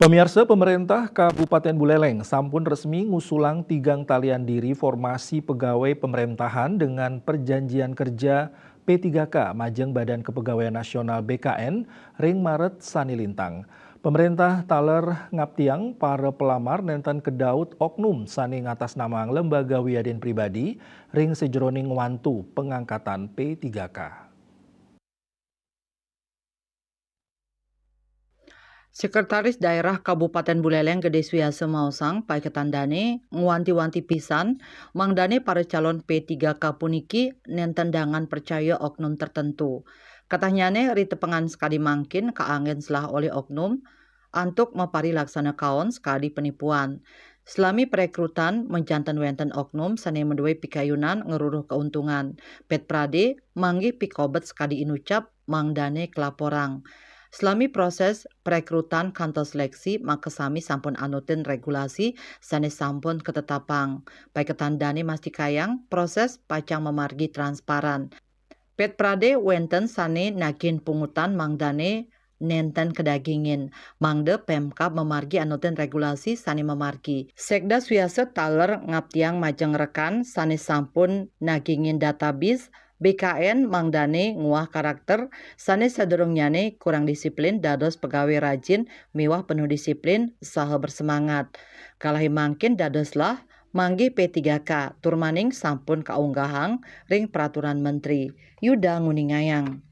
Pemirsa, pemerintah Kabupaten Buleleng sampun resmi ngusulang tigang talian diri formasi pegawai pemerintahan dengan perjanjian kerja P3K Majeng Badan Kepegawaian Nasional BKN ring Maret Sani Lintang. Pemerintah taler ngaptiang para pelamar nenten kedaut oknum sani ngatas nama lembaga wiadin pribadi ring sejeroning wantu pengangkatan P3K. Sekretaris Daerah Kabupaten Buleleng Gede Suyase Mausang pai ketandane nguwanti-wanti pisan mangdane para calon P3K puniki nentendangan percaya oknum tertentu. Katanyane rite pengan sekali mangkin kaangen selah oleh oknum antuk mapari laksana kaon sekali penipuan. Selami perekrutan menjantan wenten oknum sane menduwe pikayunan ngeruruh keuntungan. Pet Prade manggi pikobet sekali inucap mangdane kelaporang. Selami proses perekrutan kantor seleksi maka sami sampun anutin regulasi sanes sampun ketetapang. Baik ketandane masti kayang proses pacang memargi transparan. Pet Prade wenten sane nagin pungutan mangdane nenten kedagingin. Mangde Pemkab memargi anutin regulasi sane memargi. Sekda Suyase taler ngaptiang majeng rekan sane sampun nagingin database BKN mangdane nguah karakter sane saderungnyane kurang disiplin dados pegawai rajin mewah penuh disiplin saha bersemangat. Kalahi mangkin dadoslah manggi P3K turmaning sampun kaunggahang ring peraturan menteri. Yuda Nguningayang.